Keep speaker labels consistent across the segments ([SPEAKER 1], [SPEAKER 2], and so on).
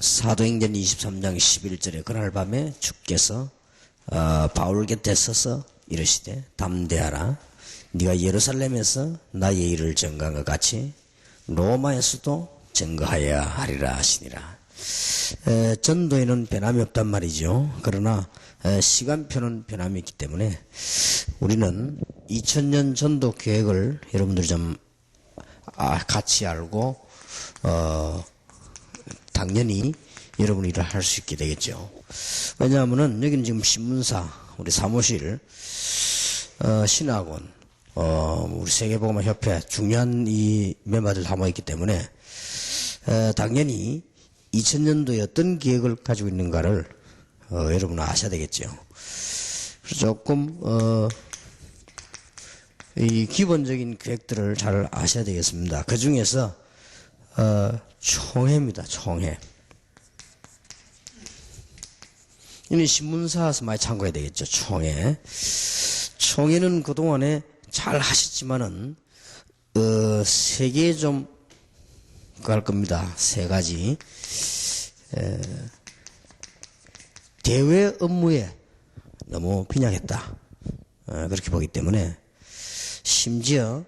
[SPEAKER 1] 사도행전 23장 11절에 그날 밤에 주께서 바울 곁에 서서 이르시되 담대하라. 네가 예루살렘에서 나의 일을 증거한 것 같이 로마에서도 증거하여야 하리라 하시니라. 전도에는 변함이 없단 말이죠. 그러나 시간표는 변함이 있기 때문에 우리는 2000년 전도 계획을 여러분들이 좀 같이 알고 당연히 여러분이 일을 할 수 있게 되겠죠. 왜냐하면은 여기는 지금 신문사, 우리 사무실, 신학원, 우리 세계복음화협회 중요한 이 멤버들 담아있기 때문에 당연히 2000년도에 어떤 계획을 가지고 있는가를 여러분은 아셔야 되겠죠. 그래서 조금 이 기본적인 계획들을 잘 아셔야 되겠습니다. 그 중에서 총회입니다. 총회. 이는 신문사에서 많이 참고해야 되겠죠. 총회. 총회는 그동안에 잘 하셨지만은 세 개 좀 갈 겁니다. 세 가지. 대외 업무에 너무 빈약했다. 그렇게 보기 때문에 심지어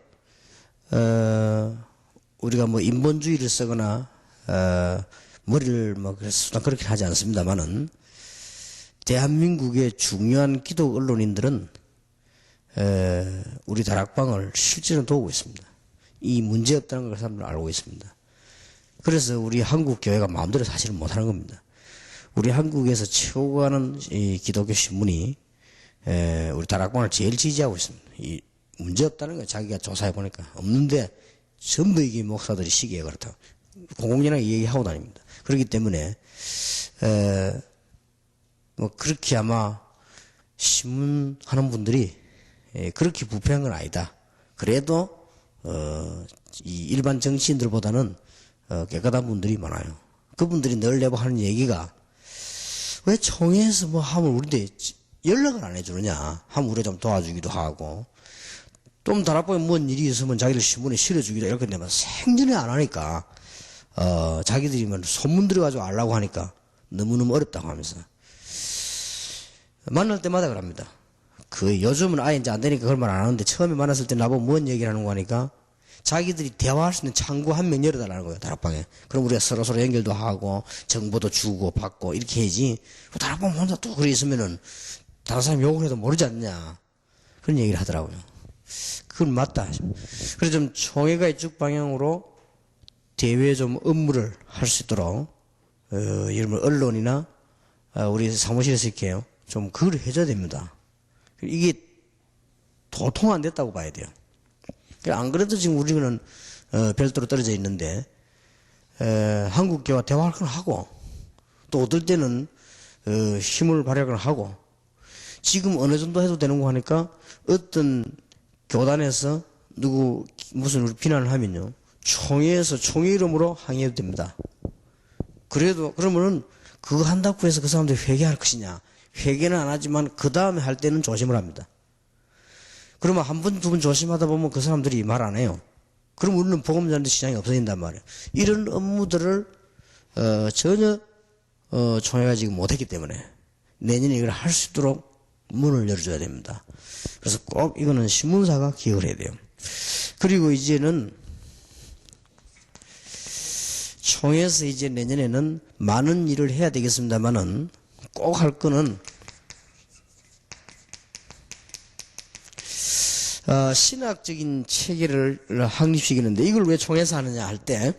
[SPEAKER 1] 우리가 뭐 인본주의를 쓰거나 머리를 뭐 그렇게 하지 않습니다만은 대한민국의 중요한 기독 언론인들은 우리 다락방을 실제로 도우고 있습니다. 이 문제 없다는 걸 사람들은 알고 있습니다. 그래서 우리 한국 교회가 마음대로 사실은 못하는 겁니다. 우리 한국에서 최고 가는 이 기독교 신문이 우리 다락방을 제일 지지하고 있습니다. 이 문제 없다는 거 자기가 조사해 보니까 없는데 전부 이게 목사들이 시기에 그렇다. 공공연하게 얘기하고 다닙니다. 그렇기 때문에 뭐 그렇게 아마 신문 하는 분들이 그렇게 부패한 건 아니다. 그래도 이 일반 정치인들보다는 깨끗한 분들이 많아요. 그분들이 늘 내보하는 얘기가 왜 총회에서 뭐 하면 우리한테 연락을 안 해주느냐. 하면 우리 좀 도와주기도 하고 좀 다락방에 뭔 일이 있으면 자기들 신문에 실어주기도 이렇게 되면 생전에 안 하니까 자기들이 소문 들어가지고 알라고 하니까 너무너무 어렵다고 하면서 만날 때마다 그럽니다. 그 요즘은 아예 이제 안 되니까 그걸 말 안 하는데 처음에 만났을 때 나보고 뭔 얘기를 하는 거 하니까 자기들이 대화할 수 있는 창구 한 명 열어달라는 거예요. 다락방에. 그럼 우리가 서로서로 연결도 하고 정보도 주고 받고 이렇게 해야지 다락방 혼자 또 그래 있으면은 다른 사람 욕을 해도 모르지 않냐 그런 얘기를 하더라고요. 그건 맞다. 그래서 좀 총회가 이쪽 방향으로 대외 좀 업무를 할 수 있도록 여러분 언론이나 우리 사무실에서 이렇게 좀 그걸 해줘야 됩니다. 이게 도통 안 됐다고 봐야 돼요. 안 그래도 지금 우리는 별도로 떨어져 있는데 한국교와 대화할 건 하고 또 어떨 때는 힘을 발휘하건 하고 지금 어느 정도 해도 되는 거 하니까 어떤 교단에서 누구 무슨 우리 비난을 하면요 총회에서 총회 이름으로 항의해도 됩니다. 그래도 그러면은 그거 한다고 해서 그 사람들이 회개할 것이냐? 회개는 안 하지만 그 다음에 할 때는 조심을 합니다. 그러면 한 번, 두 번 조심하다 보면 그 사람들이 말 안 해요. 그럼 우리는 복음 전도 시장이 없어진단 말이에요. 이런 업무들을 전혀 총회가 지금 못했기 때문에 내년에 이걸 할 수 있도록 문을 열어줘야 됩니다. 그래서 꼭 이거는 신문사가 기억을 해야 돼요. 그리고 이제는 총회에서 이제 내년에는 많은 일을 해야 되겠습니다만은 꼭 할 거는 신학적인 체계를 확립시키는데 이걸 왜 총회에서 하느냐 할 때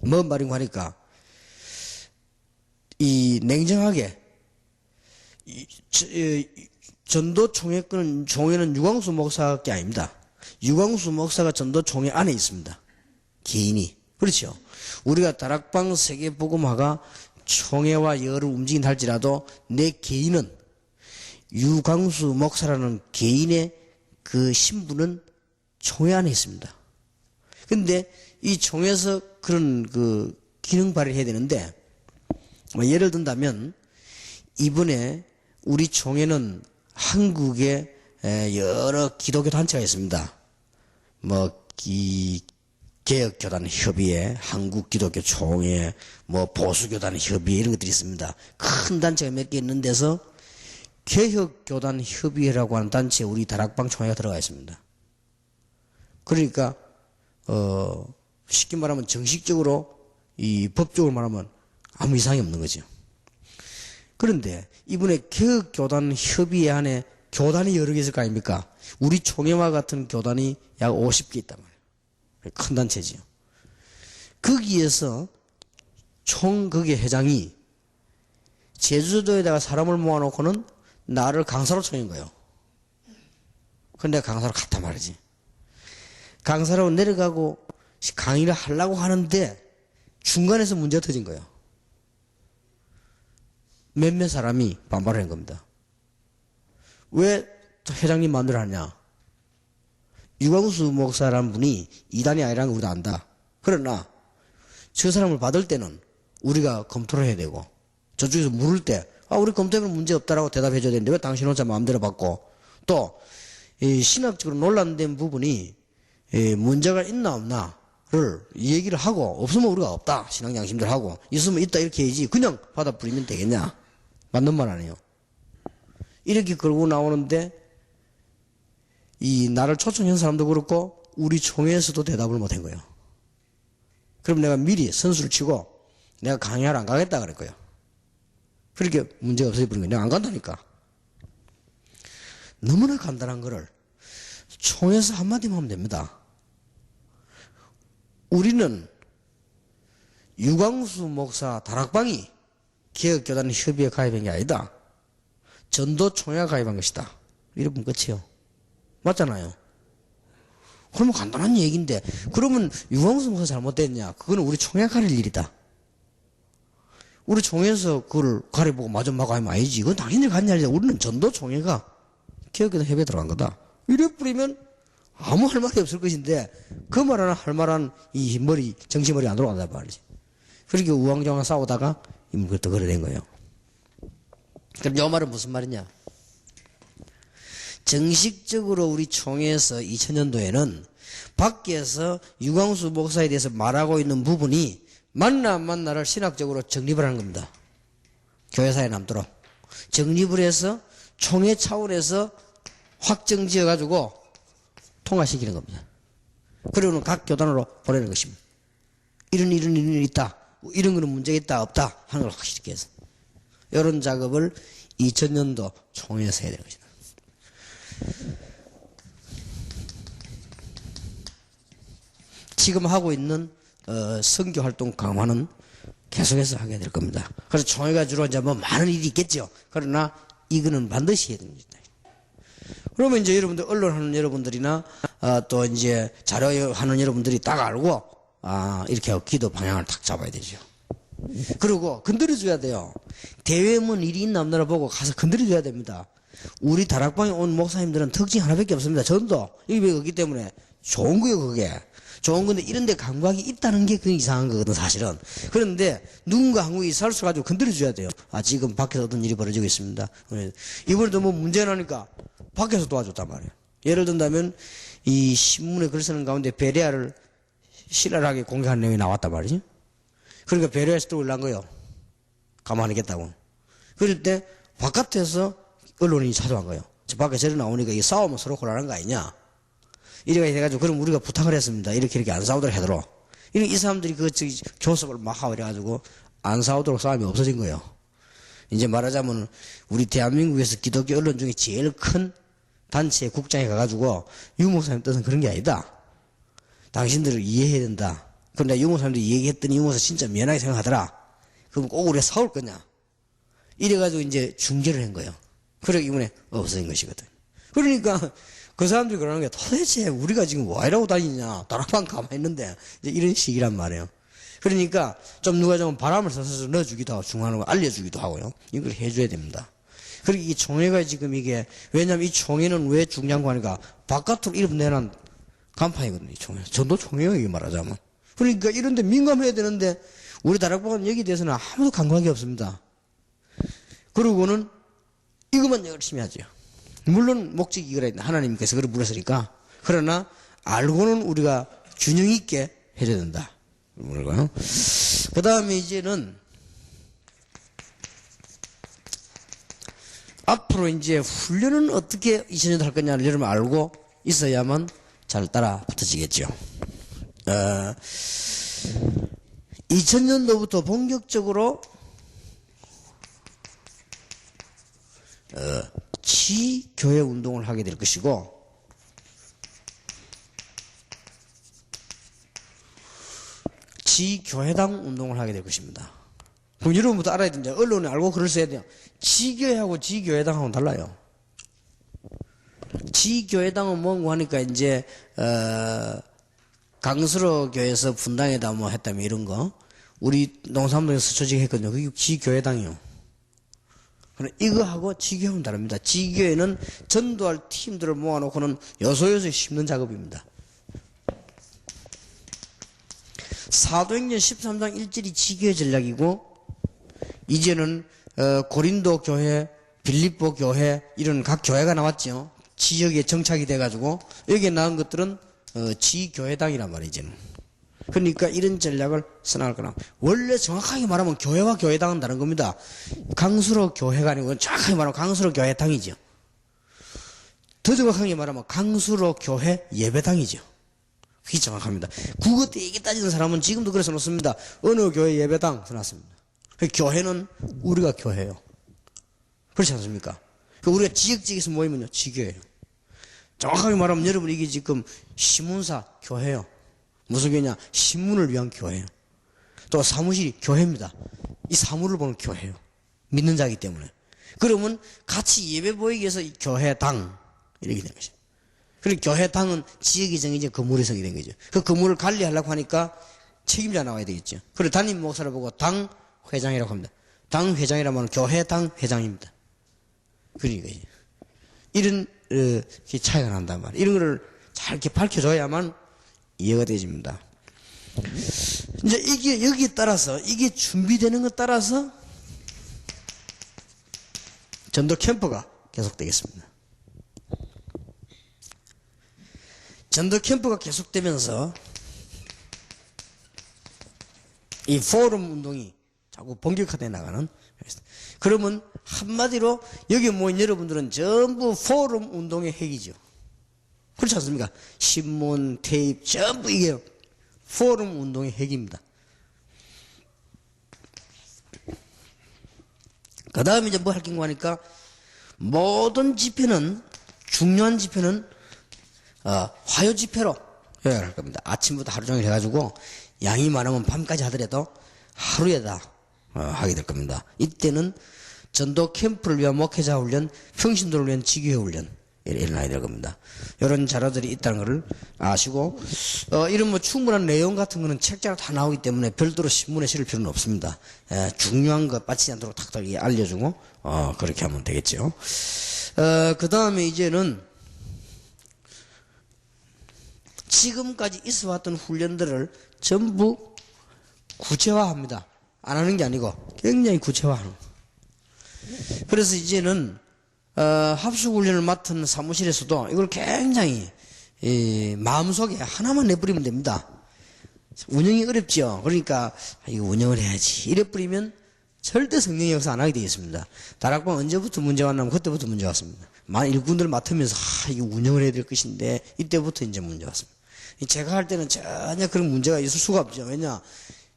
[SPEAKER 1] 뭔 말인가 하니까 이 냉정하게 전도 총회는 유광수 목사밖에 아닙니다. 유광수 목사가 전도 총회 안에 있습니다. 개인이. 그렇죠. 우리가 다락방 세계복음화가 총회와 여를 움직인다 할지라도 내 개인은 유광수 목사라는 개인의 그 신분은 총회 안에 있습니다. 근데 이 총회에서 그런 그 기능 발휘를 해야 되는데 예를 든다면 이번에 우리 총회는 한국에 여러 기독교 단체가 있습니다. 뭐 개혁교단협의회, 한국기독교총회, 뭐 보수교단협의회 이런 것들이 있습니다. 큰 단체가 몇 개 있는 데서 개혁교단협의회라고 하는 단체에 우리 다락방 총회가 들어가 있습니다. 그러니까 쉽게 말하면 정식적으로 이 법적으로 말하면 아무 이상이 없는 거죠. 그런데 이번에 개혁교단협의회 안에 교단이 여러 개 있을 거 아닙니까? 우리 총회와 같은 교단이 약 50개 있단 말이에요. 큰 단체지요. 거기에서 거기에 회장이 제주도에다가 사람을 모아놓고는 나를 강사로 청인 거예요. 근데 내가 강사로 갔단 말이지. 강사로 내려가고 강의를 하려고 하는데 중간에서 문제가 터진 거예요. 몇몇 사람이 반발을 한 겁니다. 왜 회장님 마음대로 하냐? 유광수 목사라는 분이 이단이 아니라는 걸 우리도 안다. 그러나 저 사람을 받을 때는 우리가 검토를 해야 되고 저쪽에서 물을 때 우리 검토해보면 문제 없다라고 대답해 줘야 되는데 왜 당신 혼자 마음대로 받고 또 이 신학적으로 논란된 부분이 문제가 있나 없나를 얘기를 하고 없으면 우리가 없다. 신앙 양심들 하고 있으면 있다 이렇게 해야지 그냥 받아버리면 되겠냐. 맞는 말 아니에요. 이렇게 걸고 나오는데 이 나를 초청한 사람도 그렇고 우리 총회에서도 대답을 못한 거예요. 그럼 내가 미리 선수를 치고 내가 강의하러 안 가겠다 그랬고요. 그렇게 문제가 없어져버린 거예요. 내가 안 간다니까. 너무나 간단한 거를 총회에서 한마디만 하면 됩니다. 우리는 유광수 목사 다락방이 개혁교단 협의회에 가입한 게 아니다. 전도총회가 가입한 것이다. 이러면 끝이에요. 맞잖아요. 그러면 간단한 얘기인데 그러면 유광수 목사 잘못됐냐? 그거는 우리 총회가 가릴 일이다. 우리 총회에서 그걸 가려보고 마저 막 하면 아니지. 그건 당신들이 가는 일이야. 우리는 전도총회가 개혁교단 협의회에 들어간 거다. 이래 뿌리면 아무 할 말이 없을 것인데 그 말 하나 할 만한 이 머리 정치머리 안 돌아간단 말이지. 그렇게 우왕좌왕 싸우다가 그것도 그래 된 거예요. 그럼 이 말은 무슨 말이냐? 정식적으로 우리 총회에서 2000년도에는 밖에서 유광수 목사에 대해서 말하고 있는 부분이 맞나 안 맞나를 신학적으로 정립을 하는 겁니다. 교회사에 남도록 정립을 해서 총회 차원에서 확정 지어가지고 통과시키는 겁니다. 그리고는 각 교단으로 보내는 것입니다. 이런 일이 있다. 이런 거는 문제가 있다 없다 하는 걸 확실히 해서 이런 작업을 2000년도 총회에서 해야 되는 것이다. 지금 하고 있는 선교활동 강화는 계속해서 하게 될 겁니다. 그래서 총회가 주로 이제 뭐 많은 일이 있겠죠. 그러나 이거는 반드시 해야 됩니다. 그러면 이제 여러분들 언론하는 여러분들이나 또 이제 자료하는 여러분들이 딱 알고 이렇게 하고 기도 방향을 탁 잡아야 되죠. 그리고 건드려줘야 돼요. 대회문 일이 있나 없나를 보고 가서 건드려줘야 됩니다. 우리 다락방에 온 목사님들은 특징 하나밖에 없습니다. 전도 이게 없기 때문에 좋은 거예요. 그게 좋은 건데 이런데 감각이 있다는 게 그 이상한 거거든 사실은. 그런데 누군가 한국에 살수 가지고 건드려줘야 돼요. 지금 밖에서 어떤 일이 벌어지고 있습니다. 이번에도 뭐 문제가 나니까 밖에서 도와줬단 말이에요. 예를 든다면 이 신문에 글 쓰는 가운데 베레아를 신랄하게 공격하는 내용이 나왔단 말이지. 그러니까 베레아에서 또 올라간 거예요. 가만히 있겠다고. 그럴 때 바깥에서 언론인이 찾아간 거예요. 저 밖에 저리 나오니까 이 싸우면 서로 곤란한 거 아니냐. 이래가 해가지고 그럼 우리가 부탁을 했습니다. 이렇게 안 싸우도록 하도록. 이 사람들이 교섭을 막 하고 이래가지고 안 싸우도록 싸움이 없어진 거예요. 이제 말하자면 우리 대한민국에서 기독교 언론 중에 제일 큰 단체 국장에 가가지고 유 목사님 뜻은 그런 게 아니다. 당신들을 이해해야 된다. 그런데 유 목사님들이 얘기했더니 유 목사 진짜 미안하게 생각하더라. 그럼 꼭 우리가 싸울 거냐. 이래가지고 이제 중재를 한 거예요. 그래 이번에 없어진 것이거든. 그러니까 그 사람들이 그러는 게 도대체 우리가 지금 와 이러고 다니냐. 다락방 가만히 있는데 이제 이런 식이란 말이에요. 그러니까 좀 누가 좀 바람을 쏴서 넣어주기도 하고 중요한 거 알려주기도 하고요. 이걸 해줘야 됩니다. 그리고 이 총회가 지금 이게 왜냐면 이 총회는 왜 중요한 거 하니까 바깥으로 이름 내는 간판이거든요. 이 총회. 전도 총회요 이게 말하자면. 그러니까 이런데 민감해야 되는데 우리 다락방은 여기에 대해서는 아무도 간과한 없습니다. 그러고는 이것만 열심히 하죠. 물론 목적이 이거라 하나님께서 그걸 물었으니까. 그러나 알고는 우리가 균형 있게 해줘야 된다. 그 다음에 이제는 앞으로 이제 훈련은 어떻게 2000년도 할 거냐를 여러분 알고 있어야만 잘 따라 붙어지겠죠. 2000년도부터 본격적으로 지교회 운동을 하게 될 것이고, 지교회당 운동을 하게 될 것입니다. 그럼 여러분부터 알아야 됩니다. 언론에 알고 글을 써야 돼요. 지교회하고 지교회당하고는 달라요. 지교회당은 뭔고 하니까 이제 강수로 교회에서 분당에다 뭐 했다며 이런 거, 우리 농산동에서 조직했거든요. 그게 지교회당이요. 그럼 이거하고 지교회는 다릅니다. 지교회는 전도할 팀들을 모아놓고는 요소요소 심는 작업입니다. 사도행전 13장 1절이 지교회 전략이고, 이제는 고린도 교회, 빌립보 교회 이런 각 교회가 나왔죠. 지역에 정착이 돼가지고 여기에 나온 것들은 지교회당이란 말이죠. 그러니까 이런 전략을 써나갈 거나, 원래 정확하게 말하면 교회와 교회당은 다른 겁니다. 강수로 교회가 아니고 정확하게 말하면 강수로 교회당이죠. 더 정확하게 말하면 강수로 교회 예배당이죠. 그게 정확합니다. 국어 때 얘기 따지는 사람은 지금도 그래서 놓습니다. 어느 교회 예배당 써놨습니다. 교회는 우리가 교회예요. 그렇지 않습니까? 우리가 지역지역에서 모이면요, 지교예요. 정확하게 말하면 여러분 이게 지금 신문사 교회예요. 무슨 교회냐? 신문을 위한 교회예요. 또 사무실이 교회입니다. 이 사물을 보는 교회예요. 믿는 자이기 때문에. 그러면 같이 예배 보이기 위해서 교회당 이렇게 되는 것이죠. 그리고 교회당은 지역이 정해진 건물이 정해진 거죠. 그 건물을 관리하려고 하니까 책임자 나와야 되겠죠. 그리고 담임 목사를 보고 당 회장이라고 합니다. 당 회장이라면 교회당 회장입니다. 그러니까 이런 차이가 난단 말이에요. 이런 거를 잘 이렇게 밝혀줘야만 이해가 되집니다. 이제 이게 여기에 따라서 이게 준비되는 것 따라서 전도 캠프가 계속되겠습니다. 전도 캠프가 계속되면서 이 포럼 운동이 자꾸 본격화되어 나가는. 그러면 한마디로 여기 모인 여러분들은 전부 포럼 운동의 핵이죠. 그렇지 않습니까? 신문, 테이프 전부 이게 포럼 운동의 핵입니다. 그 다음에 이제 뭐 할 건가 하니까, 모든 집회는, 중요한 집회는 화요 집회로 할 겁니다. 아침부터 하루 종일 해가지고 양이 많으면 밤까지 하더라도 하루에다 하게 될 겁니다. 이때는 전도 캠프를 위한 목회자 훈련, 평신도를 위한 지교회 훈련 일어나야 될 겁니다. 이런 자료들이 있다는 것을 아시고, 이런 뭐 충분한 내용 같은 거는 책자로 다 나오기 때문에 별도로 신문에 실을 필요는 없습니다. 중요한 것 빠지지 않도록 탁탁 알려주고 그렇게 하면 되겠죠. 그 다음에 이제는 지금까지 있어왔던 훈련들을 전부 구체화합니다. 안 하는 게 아니고 굉장히 구체화하는. 그래서 이제는 합숙훈련을 맡은 사무실에서도 이걸 굉장히 마음속에 하나만 내버리면 됩니다. 운영이 어렵죠. 그러니까 이거 운영을 해야지 이래 버리면 절대 성령의 역사 안 하게 되겠습니다. 다락방 언제부터 문제가 왔냐면 그때부터 문제 왔습니다. 만 일꾼들 맡으면서 이거 운영을 해야 될 것인데 이때부터 이제 문제 왔습니다. 제가 할 때는 전혀 그런 문제가 있을 수가 없죠. 왜냐?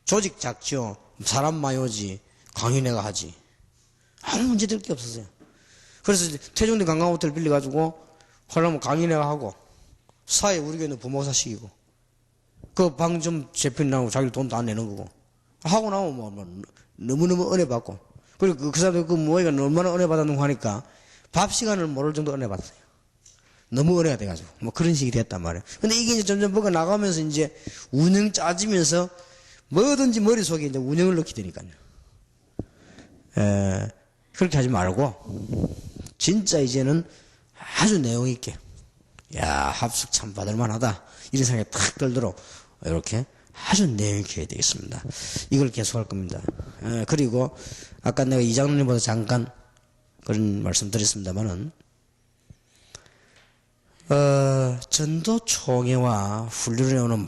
[SPEAKER 1] 조직 작죠. 사람 많이 오지. 강의 내가 하지. 아무 문제 될 게 없었어요. 그래서 태종대 관광호텔 빌려가지고 하려면 강의 내가 하고, 사회 우리 교회는 부목사 시키고, 그 방 좀 제편 나오고 자기 돈 다 내는 거고, 하고 나면 뭐 너무너무 은혜 받고, 그리고 그 사람들 그 모이가 얼마나 은혜 받았는가 하니까 밥 시간을 모를 정도 은혜 받았어요. 너무 은혜가 돼가지고 뭐 그런 식이 됐단 말이에요. 근데 이게 이제 점점 뭐가 나가면서 이제 운영 짜지면서 뭐든지 머릿속에 이제 운영을 넣게 되니까요. 그렇게 하지 말고 진짜 이제는 아주 내용 있게, 야 합숙 참 받을만하다 이런 생각이 탁 들도록 이렇게 아주 내용 있게 해야 되겠습니다. 이걸 계속할 겁니다. 그리고 아까 내가 이장로님보다 잠깐 그런 말씀 드렸습니다만은, 전도 총회와 훈련에 오는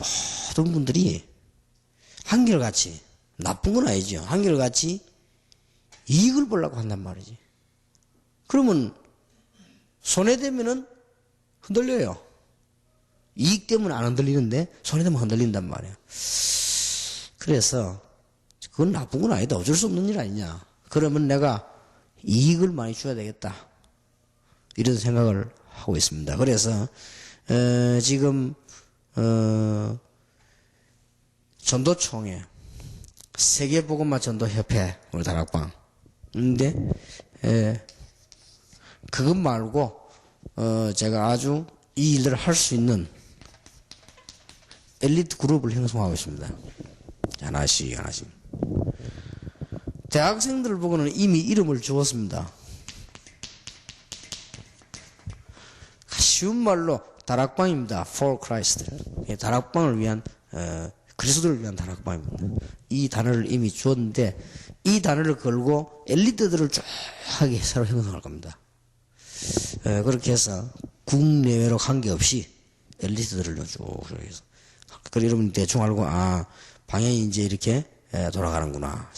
[SPEAKER 1] 모든 분들이 한결같이, 나쁜 건 아니죠. 한결같이 이익을 보려고 한단 말이지. 그러면 손해되면은 흔들려요. 이익 때문에 안 흔들리는데 손해되면 흔들린단 말이에요. 그래서 그건 나쁜 건 아니다. 어쩔 수 없는 일 아니냐. 그러면 내가 이익을 많이 줘야 되겠다. 이런 생각을 하고 있습니다. 그래서 지금 전도총회, 세계복음화 전도협회 우리 다락방. 근데 그것 말고 제가 아주 이 일들을 할 수 있는 엘리트 그룹을 형성하고 있습니다. 하나씩 하나씩. 대학생들을 보고는 이미 이름을 주었습니다. 쉬운 말로 다락방입니다. For Christ. 다락방을 위한 그리스도를 위한 다락방입니다. 이 단어를 이미 주었는데 이 단어를 걸고 엘리트들을 쫙 하게 새로 형성할 겁니다. 그렇게 해서 국내외로 관계없이 엘리트들을 쭉 해서 그리고 여러분 대충 알고 방향이 이제 이렇게 돌아가는구나.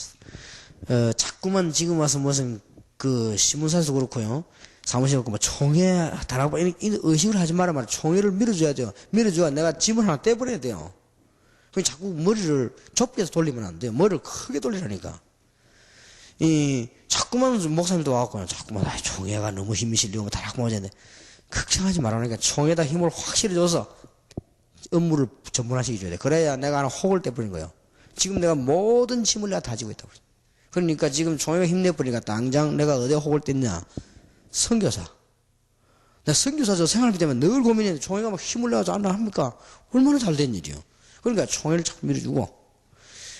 [SPEAKER 1] 자꾸만 지금 와서 무슨 그 신문사에서 그렇고요. 사무실 갖고 뭐 총회 다락방 이런 의식을 하지 마라 말이야. 총회를 밀어줘야 돼요. 밀어줘야 내가 짐을 하나 떼버려야 돼요. 그 자꾸 머리를 좁게 해서 돌리면 안 돼요. 머리를 크게 돌리라니까. 자꾸만 목사님도 와갖고 자꾸만 총회가 너무 힘이 실리고 다락방 오자는데 걱정하지 말라니까. 총회에다 힘을 확실히 줘서 업무를 전문화시켜 줘야 돼. 그래야 내가 하나 혹을 떼버린 거예요. 지금 내가 모든 짐을 내가 다 지고 있다고. 그러니까 지금 총회가 힘내버리니까 당장 내가 어디에 혹을 뗐냐. 선교사. 내가 선교사 저 생활비 때문에 늘 고민했는데 총회가 막 힘을 내가지고 안 합니까? 얼마나 잘 된 일이요. 그러니까 총회를 자꾸 밀어주고.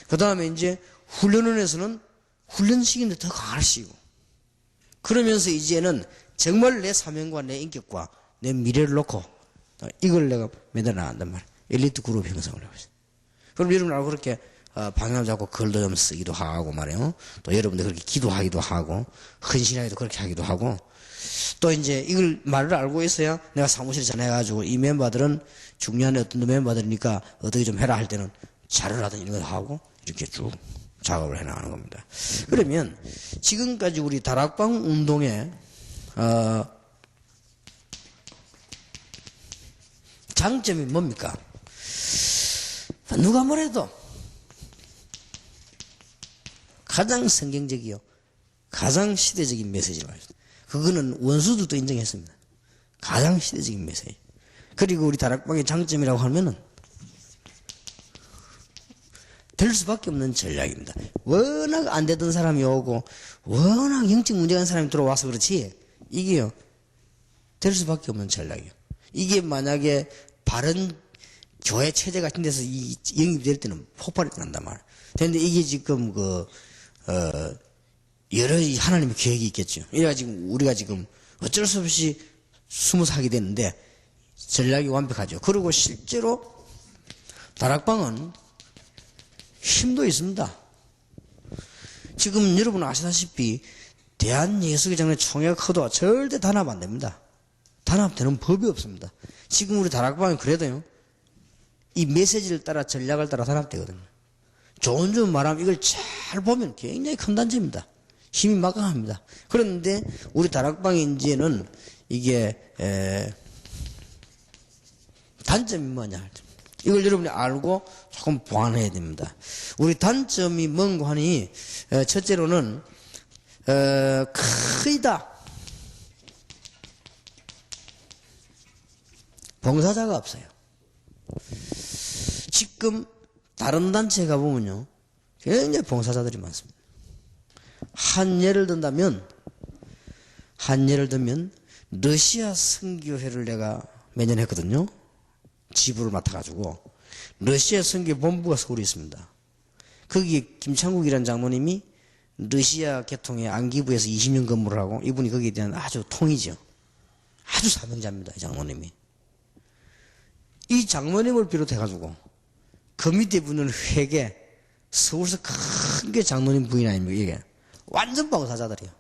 [SPEAKER 1] 그 다음에 이제 훈련원에서는 훈련식인데 더 강화시키고. 그러면서 이제는 정말 내 사명과 내 인격과 내 미래를 놓고 이걸 내가 매달 나간단 말이야. 엘리트 그룹 형성을 하고 있어요. 그럼 여러분하고 그렇게 방향을 잡고 글도 좀 쓰기도 하고 말이에요. 또 여러분들 그렇게 기도하기도 하고 헌신하기도 그렇게 하기도 하고 또 이제 이걸 말을 알고 있어야 내가 사무실에 전해가지고 이 멤버들은 중요한 어떤 멤버들이니까 어떻게 좀 해라 할 때는 자료를 하든 이런 거 하고 이렇게 쭉 작업을 해나가는 겁니다. 그러면 지금까지 우리 다락방 운동에 장점이 뭡니까? 누가 뭐래도 가장 성경적이요 가장 시대적인 메시지를 가졌습니다. 그거는 원수들도 인정했습니다. 가장 시대적인 메시지. 그리고 우리 다락방의 장점이라고 하면은 될 수밖에 없는 전략입니다. 워낙 안 되던 사람이 오고 워낙 영적 문제가 있는 사람이 들어와서 그렇지 이게요 될 수밖에 없는 전략이에요. 이게 만약에 바른 교회 체제 같은 데서 영입이 될 때는 폭발이 난단 말이에요. 그런데 이게 지금 여러 하나님의 계획이 있겠죠. 이래가지고 우리가 지금 어쩔 수 없이 숨어서 하게 되는데 전략이 완벽하죠. 그리고 실제로 다락방은 힘도 있습니다. 지금 여러분 아시다시피 대한예수교장의 총회가 커도 절대 단합 안 됩니다. 단합되는 법이 없습니다. 지금 우리 다락방은 그래도요 이 메시지를 따라 전략을 따라 단합되거든요. 좋은 점 말하면 이걸 잘 보면 굉장히 큰 단체입니다. 힘이 막강합니다. 그런데 우리 다락방의 이제는 이게 단점이 뭐냐 이걸 여러분이 알고 조금 보완해야 됩니다. 우리 단점이 뭔가 하니 첫째로는 크다. 봉사자가 없어요. 지금 다른 단체에 가보면요 굉장히 봉사자들이 많습니다. 한 예를 들면 러시아 선교회를 내가 매년 했거든요. 지부를 맡아가지고 러시아 선교 본부가 서울에 있습니다. 거기에 김창국이라는 장로님이 러시아 계통의 안기부에서 20년 근무를 하고 이분이 거기에 대한 아주 통이죠. 아주 사명자입니다. 이 장로님이. 이 장로님을 비롯해가지고 그 밑에 분은 회계 서울서 큰 게 장로님 부인 아닙니까 이게. 완전 봉사자들이야.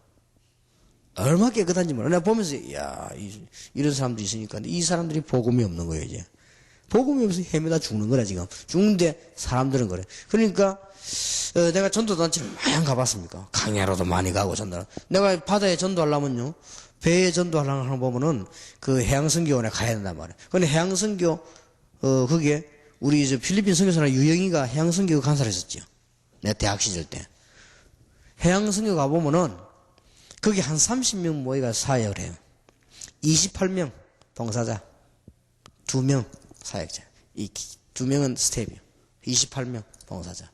[SPEAKER 1] 얼마나 깨끗한지 몰라. 내가 보면서, 이런 사람도 있으니까. 이 사람들이 복음이 없는 거예요, 이제. 복음이 없어 헤매다 죽는 거라 지금. 죽는데 사람들은 그래. 그러니까 내가 전도단체를 많이 가봤습니까? 강야로도 많이 가고 전도. 내가 바다에 전도하려면요, 배에 전도하려는 거 보면은 그 해양선교원에 가야 된단 말이야. 근데 해양선교 그게 우리 이제 필리핀 선교사나 유영이가 해양선교 간사를 했었죠. 내 대학 시절 때. 해양선교 가보면은 거기 한 30명 모이가 사역을 해요. 28명 봉사자, 2명 사역자. 이 2명은 스텝이요. 28명 봉사자.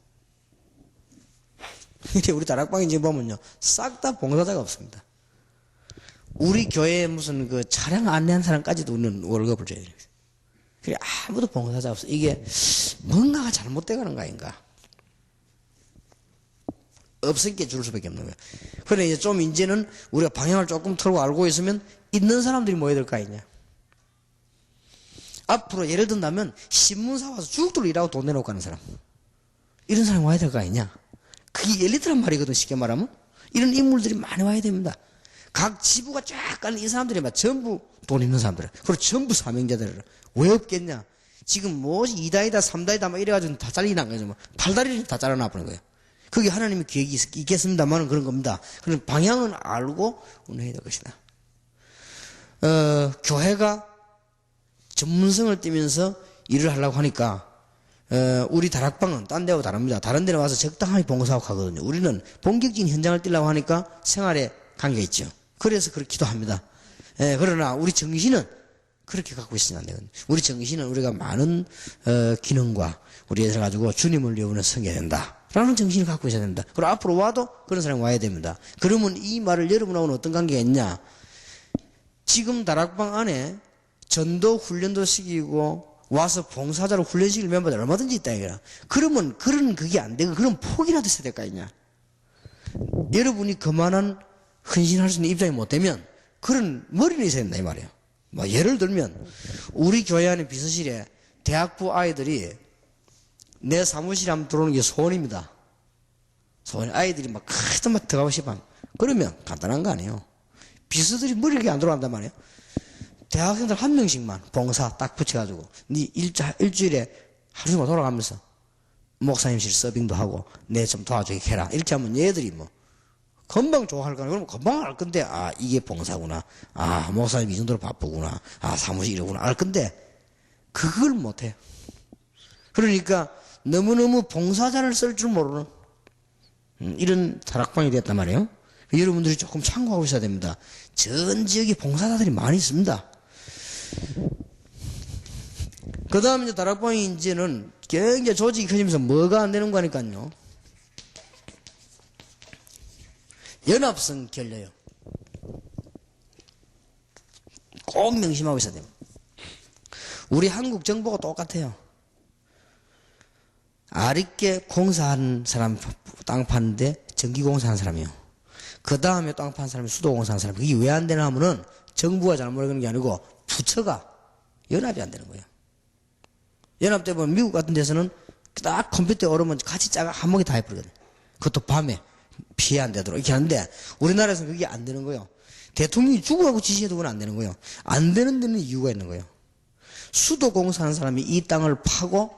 [SPEAKER 1] 이렇게 우리 다락방에 지금 보면요, 싹 다 봉사자가 없습니다. 우리 교회에 무슨 그 차량 안내한 사람까지도 우리는 월급을 줘야 돼요. 그래, 아무도 봉사자 없어. 이게 뭔가가 잘못되가는 거 아닌가? 없으니까 줄 수밖에 없는 거야. 그래, 이제 좀 이제는 우리가 방향을 조금 틀고 알고 있으면 있는 사람들이 모여야 될 거 아니냐? 앞으로 예를 든다면 신문사 와서 죽도록 일하고 돈 내놓고 가는 사람, 이런 사람이 와야 될 거 아니냐? 그게 엘리트란 말이거든. 쉽게 말하면 이런 인물들이 많이 와야 됩니다. 각 지부가 쫙 깔린 이 사람들이 막 전부 돈 있는 사람들, 그리고 전부 사명자들. 왜 없겠냐? 지금 뭐지 2다이다 3다이다 막 이래가지고 다 잘리난 거죠. 뭐 팔다리를 다 잘라놔 버린 거예요. 그게 하나님의 계획이 있겠습니다만은 그런 겁니다. 그런 방향은 알고 운행해야 될 것이다. 교회가 전문성을 띠면서 일을 하려고 하니까 우리 다락방은 딴 데하고 다릅니다. 다른 데는 와서 적당하게 봉사하고 가거든요. 우리는 본격적인 현장을 뛰려고 하니까 생활에 관계가 있죠. 그래서 그렇기도 합니다. 그러나 우리 정신은 그렇게 갖고 있으면 안 되거든요. 우리 정신은 우리가 많은 기능과 우리 애들 가지고 주님을 위해 우리는 섬겨야 된다 라는 정신을 갖고 있어야 된다. 그리고 앞으로 와도 그런 사람이 와야 됩니다. 그러면 이 말을 여러분하고는 어떤 관계가 있냐? 지금 다락방 안에 전도 훈련도 시키고 와서 봉사자로 훈련시킬 멤버들 얼마든지 있다 이거야. 그러면 그게 안 되고 그런 포기라도 있어야 될 거 아니냐? 여러분이 그만한 헌신할 수 있는 입장이 못 되면 그런 머리는 있어야 된다 이 말이에요. 뭐 예를 들면 우리 교회 안에 비서실에 대학부 아이들이 내 사무실에 한번 들어오는 게 소원입니다. 소원. 아이들이 막 크게 막 들어가고 싶어. 그러면 간단한 거 아니에요. 비서들이 머리가 안 들어간단 말이에요. 대학생들 한 명씩만 봉사 딱 붙여가지고 네 일주일에 하루 종일 돌아가면서 목사님실 서빙도 하고 내 좀 도와주게 해라. 이렇게 하면 얘들이 뭐 금방 좋아할 거야. 그러면 금방 알 건데, 아, 이게 봉사구나. 아, 목사님 이 정도로 바쁘구나. 아, 사무실 이러구나. 알 건데, 그걸 못해. 그러니까, 너무너무 봉사자를 쓸 줄 모르는, 이런 다락방이 됐단 말이에요. 여러분들이 조금 참고하고 있어야 됩니다. 전 지역에 봉사자들이 많이 있습니다. 그 다음에 이제 다락방이 이제는 굉장히 조직이 커지면서 뭐가 안 되는 거니까요. 연합성 결려요. 꼭 명심하고 있어야 됩니다. 우리 한국 정부가 똑같아요. 아랫게 공사하는 사람 땅 파는데 전기 공사하는 사람이에요. 그 다음에 땅 파는 사람이 수도 공사하는 사람. 이게 왜 안 되나 하면은 정부가 잘못하는 게 아니고 부처가 연합이 안 되는 거예요. 연합 때 보면 미국 같은 데서는 딱 컴퓨터에 오르면 같이 짜가 한목에 다 해버리거든요. 그것도 밤에. 피해 안 되도록 이렇게 하는데 우리나라에서는 그게 안 되는 거예요. 대통령이 죽어가고 지시해도 그건 안 되는 거예요. 안 되는 데는 이유가 있는 거예요. 수도 공사하는 사람이 이 땅을 파고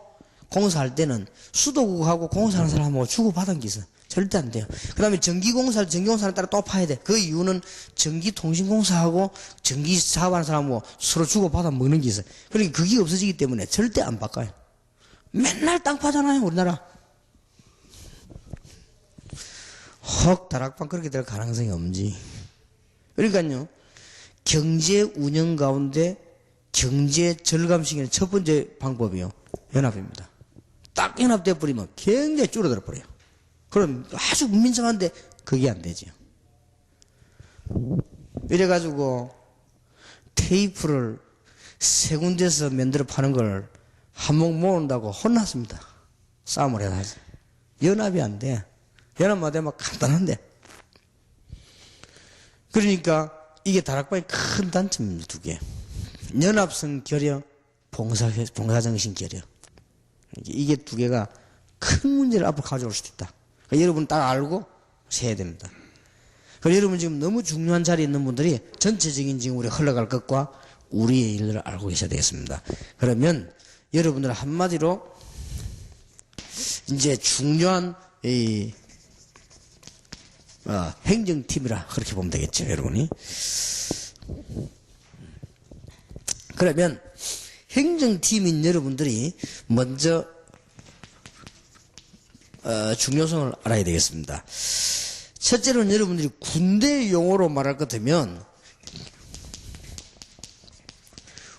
[SPEAKER 1] 공사할 때는 수도국하고 공사하는 사람하고 주고받은 게 있어요. 절대 안 돼요. 그 다음에 전기공사를 따라 또 파야 돼. 그 이유는 전기통신공사하고 전기 사업하는 사람하고 서로 주고받아 먹는 게 있어요. 그러니까 그게 없어지기 때문에 절대 안 바꿔요. 맨날 땅 파잖아요, 우리나라. 혹 다락방 그렇게 될 가능성이 없지. 그러니까요, 경제 운영 가운데 경제 절감시키는 첫 번째 방법이요, 연합입니다. 딱 연합돼 버리면 굉장히 줄어들어 버려요. 그럼 아주 민감한데 그게 안 되죠. 이래가지고 테이프를 세 군데서 만들어 파는 걸 한몫 모은다고 혼났습니다. 싸움을 해서. 연합이 안 돼. 연합만 되면 간단한데. 그러니까 이게 다락방의 큰 단점입니다. 두 개. 연합성 결여, 봉사정신 결여. 이게 두 개가 큰 문제를 앞으로 가져올 수도 있다. 그러니까 여러분 딱 알고 세야 됩니다. 그리고 여러분 지금 너무 중요한 자리에 있는 분들이 전체적인 지금 우리 흘러갈 것과 우리의 일을 알고 계셔야 되겠습니다. 그러면 여러분들 한마디로 이제 중요한 행정팀이라 그렇게 보면 되겠죠, 여러분이. 그러면 행정팀인 여러분들이 먼저 중요성을 알아야 되겠습니다. 첫째로는 여러분들이 군대 용어로 말할 것 같으면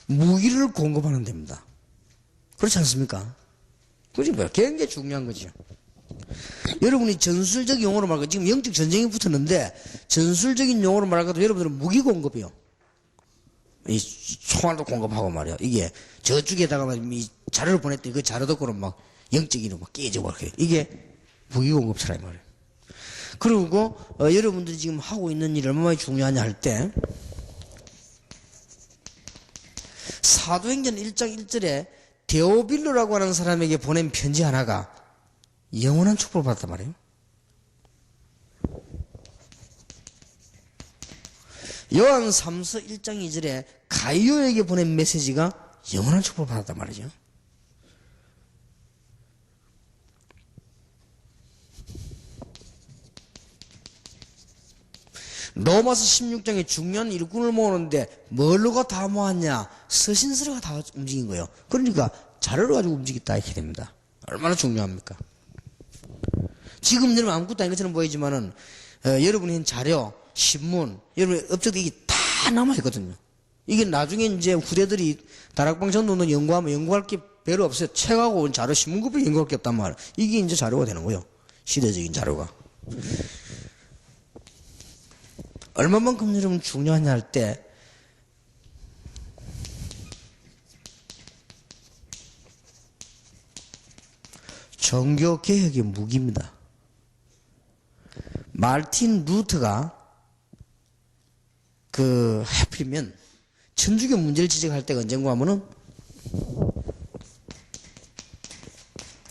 [SPEAKER 1] 무기를 공급하는 데입니다. 그렇지 않습니까? 그지 뭐야? 굉장히 중요한 거죠. 여러분이 전술적 용어로 말할 것, 지금 영적 전쟁이 붙었는데 전술적인 용어로 말할 것도 여러분들은 무기 공급이요. 이 총알도 공급하고 말이야. 이게 저쪽에다가 이 자료를 보냈더니 그 자료 덕후는 막 영적인으로 막 깨지고 이렇게. 이게 무기 공급처라 이 말이에요. 그리고 여러분들이 지금 하고 있는 일이 얼마나 중요하냐 할 때 사도행전 1장 1절에 데오빌로라고 하는 사람에게 보낸 편지 하나가 영원한 축복을 받았단 말이에요. 요한 3서 1장 2절에 가이오에게 보낸 메시지가 영원한 축복을 받았단 말이죠. 로마서 16장에 중요한 일꾼을 모으는데 뭘로가 다 모았냐? 서신서가 다 움직인 거예요. 그러니까 자료를 가지고 움직였다 이렇게 됩니다. 얼마나 중요합니까? 지금 여러분 아무것도 아닌 것처럼 보이지만은 여러분이 한 자료, 신문, 여러분의 업적도 이게 다 남아있거든요. 이게 나중에 이제 후대들이 다락방 전도는 연구하면 연구할 게 별로 없어요. 책하고 온 자료, 신문급에 연구할 게 없단 말이에요. 이게 이제 자료가 되는 거예요. 시대적인 자료가. 얼마만큼 여러분 중요하냐 할 때 종교개혁의 무기입니다. 마르틴 루터가 하필이면 천주교 문제를 지적할 때가 언젠가 하면은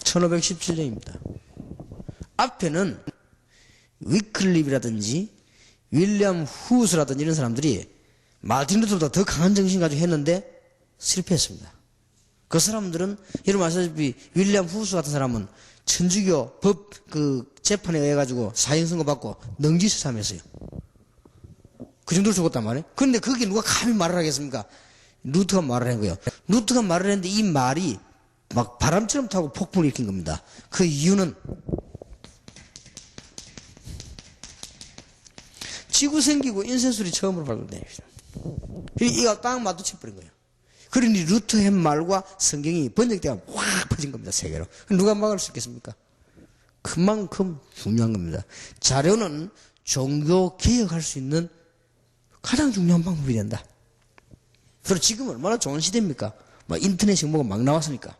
[SPEAKER 1] 1517년입니다. 앞에는 위클립이라든지 윌리엄 후스라든지 이런 사람들이 마르틴 루터보다 더 강한 정신 가지고 했는데 실패했습니다. 그 사람들은 여러분 아시다시피 윌리엄 후스 같은 사람은 천주교 법 재판에 의해 가지고 사형 선고 받고 능지수삼했어요. 그 정도로 죽었단 말이에요. 그런데 거기에 누가 감히 말을 하겠습니까? 루터가 말을 한 거예요. 루터가 말을 했는데 이 말이 막 바람처럼 타고 폭풍을 일으킨 겁니다. 그 이유는 지구 생기고 인쇄술이 처음으로 발견돼요. 이거 딱 마주쳐버린 거예요. 그러니 루터의 말과 성경이 번역되어 확 퍼진 겁니다. 세계로. 누가 막을 수 있겠습니까? 그만큼 중요한 겁니다. 자료는 종교 개혁할 수 있는 가장 중요한 방법이 된다. 그리고 지금 얼마나 좋은 시대입니까? 인터넷 정보가 막 나왔으니까.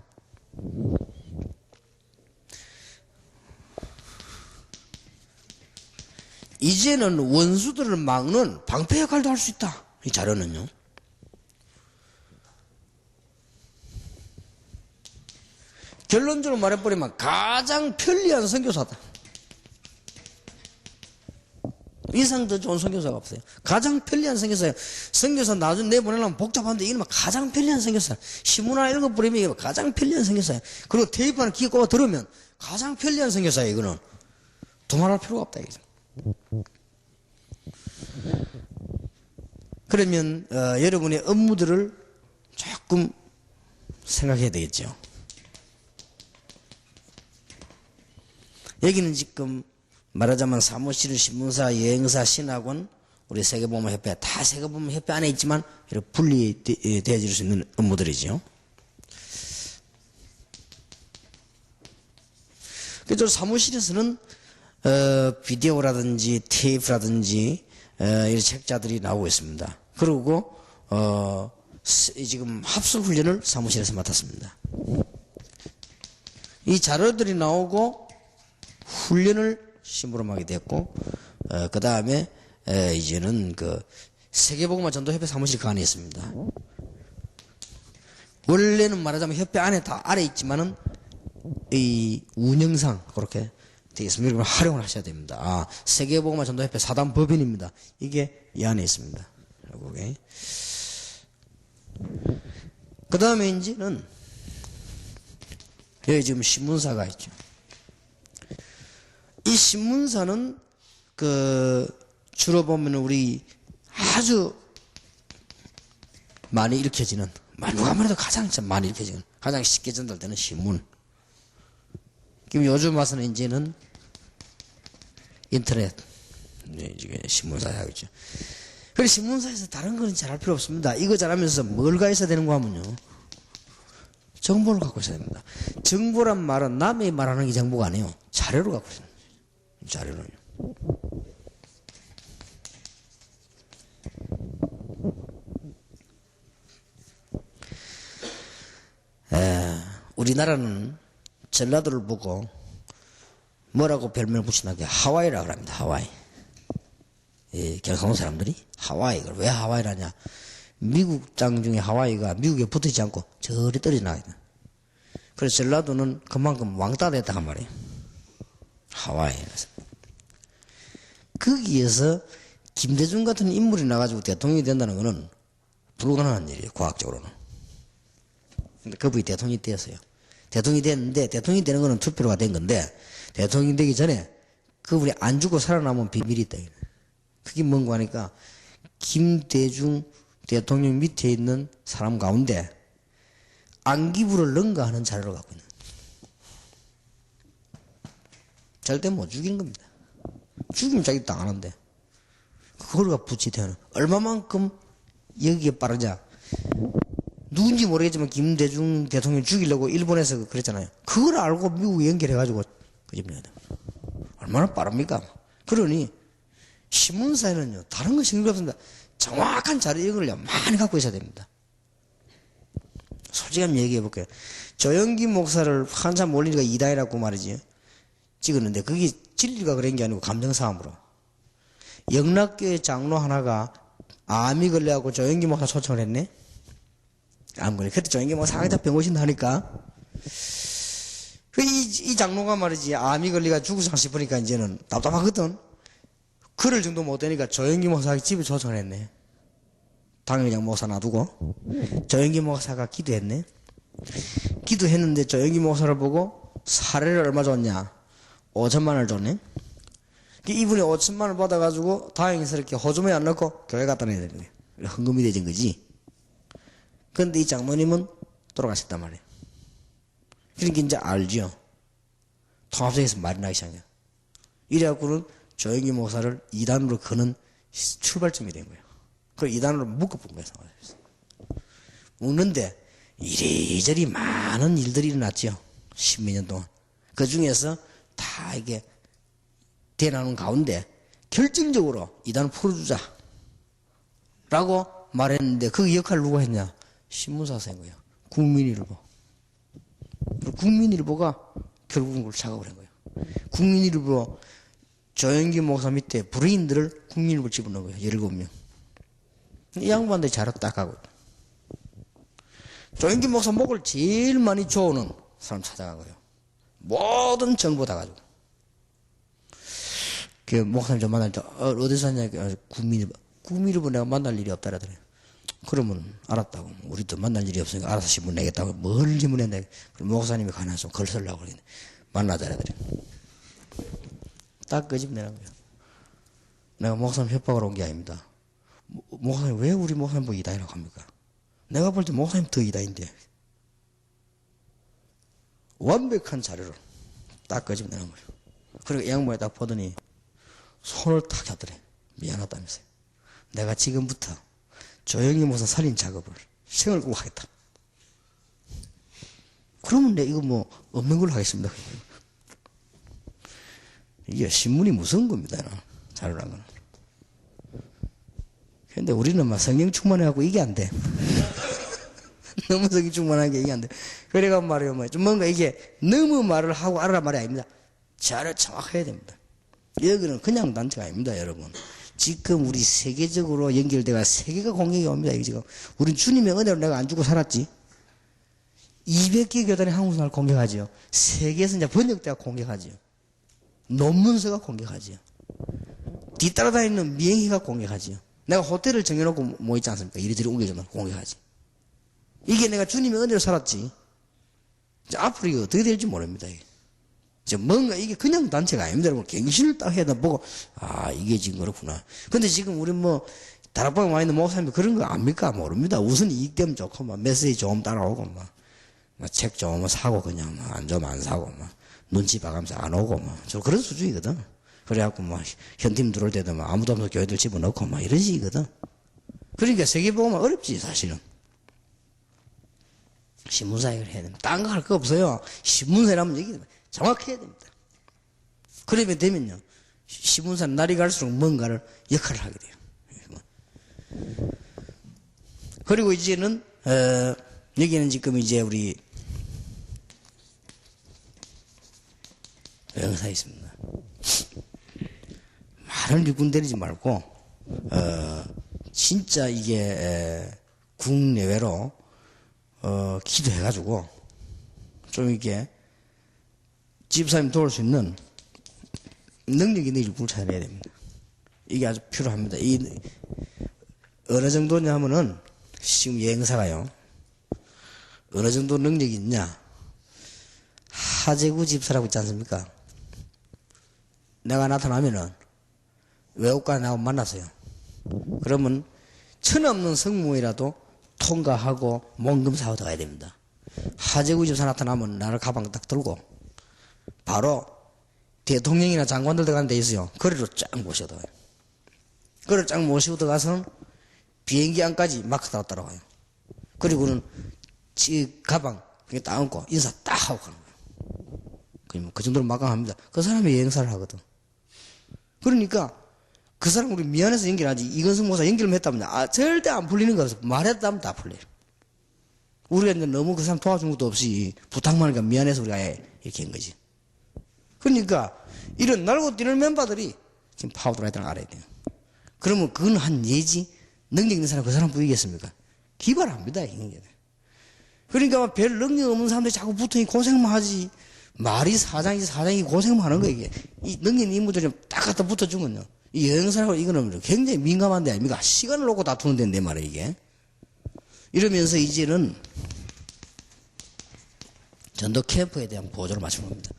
[SPEAKER 1] 이제는 원수들을 막는 방패 역할도 할 수 있다. 이 자료는요. 결론적으로 말해버리면 가장 편리한 선교사다. 이상 더 좋은 선교사가 없어요. 가장 편리한 선교사예요. 선교사 나중에 내보내려면 복잡한데 이건 가장 편리한 선교사. 신문 하나 읽어버리면 이거 가장 편리한 선교사예요. 그리고 테이프 하나 귀에 꼽아 들으면 가장 편리한 선교사예요. 이거는 두말할 필요가 없다. 이거죠. 그러면 여러분의 업무들을 조금 생각해야 되겠죠. 여기는 지금 말하자면 사무실, 신문사, 여행사, 신학원, 우리 세계보험협회 다 세계보험협회 안에 있지만 이렇게 분리되어질 수 있는 업무들이죠. 그래서 사무실에서는 비디오라든지 테이프라든지 이런 책자들이 나오고 있습니다. 그리고 지금 합숙 훈련을 사무실에서 맡았습니다. 이 자료들이 나오고 훈련을 심부름하게 됐고 그 다음에 이제는 세계보고마 전도협회 사무실 그 안에 있습니다. 원래는 말하자면 협회 안에 다 아래 있지만은 이 운영상 그렇게 되어 있습니다. 여러분 활용을 하셔야 됩니다. 세계보고마 전도협회 사단 법인입니다. 이게 이 안에 있습니다. 그 다음에 이제는 여기 지금 신문사가 있죠. 이 신문사는 주로 보면 우리 아주 많이 읽혀지는, 누가 말해도 가장 많이 읽혀지는, 가장 쉽게 전달되는 신문. 그럼 요즘 와서는 이제는 인터넷, 신문사에 하겠죠. 그래서 신문사에서 다른 거는 잘할 필요 없습니다. 이거 잘하면서 뭘 가있어야 되는가 하면요, 정보를 갖고 있어야 됩니다. 정보란 말은 남이 말하는 게 정보가 아니에요. 자료를 갖고 있어야 됩니다. 자료를요. 우리나라는 전라도를 보고 뭐라고 별명을 붙이나게 하와이라고 합니다. 하와이. 경상도 사람들이 하와이. 왜 하와이라냐? 미국 땅 중에 하와이가 미국에 붙어있지 않고 저리 떨어져 나가야 돼. 그래서 전라도는 그만큼 왕따 됐다 한 말이에요. 하와이에서. 거기에서 김대중 같은 인물이 나가지고 대통령이 된다는 것은 불가능한 일이에요. 과학적으로는. 근데 그분이 대통령이 되었어요. 대통령이 됐는데, 대통령이 되는 거는 투표로가 된 건데, 대통령이 되기 전에 그분이 안 죽고 살아남은 비밀이 있다. 그게 뭔가 하니까 김대중 대통령 밑에 있는 사람 가운데 안기부를 능가하는 자료를 갖고 있는. 절대 못 죽이는 겁니다. 죽이면 자기 땅 안 한대. 그걸 갖고 부치대는 얼마만큼 여기에 빠르냐. 누군지 모르겠지만 김대중 대통령 죽이려고 일본에서 그랬잖아요. 그걸 알고 미국에 연결해가지고 끄집내야 돼. 얼마나 빠릅니까? 그러니 신문사에는요, 다른 거 신경 없습니다. 정확한 자료 이런 걸 많이 갖고 있어야 됩니다. 솔직히 얘기해 볼게요. 조영기 목사를 한참 올리니까 이단이라고 말이지 찍었는데 그게 진리가 그런 게 아니고 감정싸움으로. 영락교회 장로 하나가 암이 걸려갖고 조영기 목사 초청을 했네. 암 걸려. 그때 조영기 목사 상자 병 오신다 하니까 이 장로가 말이지 암이 걸리가 죽으상 싶으니까 이제는 답답하거든. 그럴 정도 못 되니까 조영기 목사가 집에 초청을 했네. 당연히 그냥 목사 놔두고 조영기 목사가 기도했네. 기도했는데 조영기 목사를 보고 사례를 얼마 줬냐? 5천만 원을 줬네. 이분이 5천만 원을 받아가지고 다행스럽게 호주머니 안 넣고 교회 갖다 내야 되는 거예요. 헌금이 되진 거지. 근데 이 장모님은 돌아가셨단 말이에요. 그러니까 이제 알죠. 통합성에서 말이 나기 시작해요. 이래갖고는 조영기 목사를 이단으로 거는 출발점이 된 거예요. 그걸 이단으로 묶어본 거예요. 묶는데 이리저리 많은 일들이 일어났죠. 십몇 년 동안. 그 중에서 다 이게 대나는 가운데 결정적으로 이단을 풀어주자 라고 말했는데 그 역할을 누가 했냐? 신문사에서 한 거예요. 국민일보. 국민일보가 결국은 그걸 작업을 한 거예요. 국민일보 조영기 목사 밑에 불의인들을 국민일보 집어넣은 거예요. 17명. 이 양반들이 자료 딱 하고. 조영기 목사 목을 제일 많이 조우는 사람 찾아가고요. 모든 정보 다 가지고. 그 목사님 좀 만날 때, 어디서 왔냐? 국민일보. 국민일보 내가 만날 일이 없다라더래. 그러면 알았다고. 우리도 만날 일이 없으니까 알아서 신문 내겠다고. 뭘 신문에 내. 그럼 목사님이 가나서 글 쓰려고 그러는데 만나자라더래. 딱 그 집 내는 거예요. 내가 목사님 협박을 온 게 아닙니다. 목사님 왜 우리 목사님 보고 이단이라고 합니까? 내가 볼 때 목사님 더 이단인데. 완벽한 자료를 딱 그 집 내는 거예요. 그리고 양모에 딱 보더니 손을 탁 잡더래. 미안하다면서요. 내가 지금부터 조영기 목사 살인 작업을 생을 꼭 하겠다. 그러면 내가 이거 뭐 없는 걸로 하겠습니다. 이게 신문이 무서운 겁니다. 자료란 거는. 근데 우리는 막 성령 충만해갖고 이게 안 돼. 너무 성령 충만하게 이게 안 돼. 그래가 말이에요. 뭐 좀 뭔가 이게 너무 말을 하고 알아라 말이 아닙니다. 자료 정확해야 됩니다. 여기는 그냥 단체가 아닙니다, 여러분. 지금 우리 세계적으로 연결돼가 세계가 공격이 옵니다. 이게 지금 우린 주님의 은혜로 내가 안 죽고 살았지. 200개 교단이 한국사를 공격하지요. 세계에서 이제 번역대가 공격하지요. 논문서가 공격하지요. 뒤따라다니는 미행이가 공격하지요. 내가 호텔을 정해놓고 뭐 있지 않습니까? 이리저리 옮겨주면 공격하지. 이게 내가 주님의 은혜로 살았지. 앞으로 이거 어떻게 될지 모릅니다. 뭔가 이게 그냥 단체가 아닙니다. 여러분. 갱신을 딱 해다 보고, 이게 지금 그렇구나. 근데 지금 우리 다락방에 와 있는 목사님이 그런 거 압니까? 모릅니다. 우선 이익 되면 좋고, 메시지 좀 따라오고, 책 좀 사고, 그냥, 안 좋으면 안 사고, 눈치 봐가면서 안 오고, 저 그런 수준이거든. 그래갖고, 현팀 들어올 때도 아무도 없어서 교회들 집어넣고, 이런 식이거든. 그러니까 세계보고만 어렵지, 사실은. 신문사역을 해야 됩니다. 딴 거 할 거 없어요. 신문사라면 얘기 정확해야 됩니다. 그러면 되면요. 신문사는 날이 갈수록 뭔가를 역할을 하게 돼요. 그리고 이제는, 여기는 지금 이제 우리, 영사 있습니다. 말을 일꾼대리지 말고, 진짜 이게, 국내외로, 기도해가지고, 좀 이렇게, 집사님 도울 수 있는 능력 있는 일꾼을 찾아내야 됩니다. 이게 아주 필요합니다. 어느 정도냐 하면은, 지금 여행사가요, 어느 정도 능력이 있냐? 하재구 집사라고 있지 않습니까? 내가 나타나면은, 외국가 나하고 만났어요. 그러면, 천없는 성무이라도 통과하고, 몸금사하고 들어가야 됩니다. 하재구 집사 나타나면, 나를 가방 딱 들고, 바로, 대통령이나 장관들 들어가는 데 있어요. 거리로 쫙 모셔 들어가요. 거리로 쫙 모시고 들어가서, 비행기 안까지 마크 타고 따라가요. 그리고는 가방 딱 얹고 인사 딱 하고 가는 거예요. 그 정도로 막강합니다. 그 사람이 여행사를 하거든. 그러니까 그 사람 우리 미안해서 연결하지 이건승 목사 연결을 했답니다. 절대 안 풀리는 거 없어. 말했다면 다 풀려요. 우리가 이제 너무 그 사람 도와준 것도 없이 부탁만 하니까 미안해서 우리가 이렇게 한 거지. 그러니까 이런 날고 뛰는 멤버들이 지금 파워드라이트를 알아야 돼요. 그러면 그건 한 예지 능력 있는 사람 그 사람 보이겠습니까? 기발합니다. 그러니까 별 능력 없는 사람들이 자꾸 붙으니 고생만 하지. 말이 사장이 고생만 하는 거예요. 이게. 이 능력 있는 인물들이 딱 갖다 붙어주면요. 이 여행사라고 이거는 굉장히 민감한 데 아닙니까? 시간을 놓고 다투는 데인데 말이에요, 이게. 이러면서 이제는 전도 캠프에 대한 보조를 맞추는 겁니다.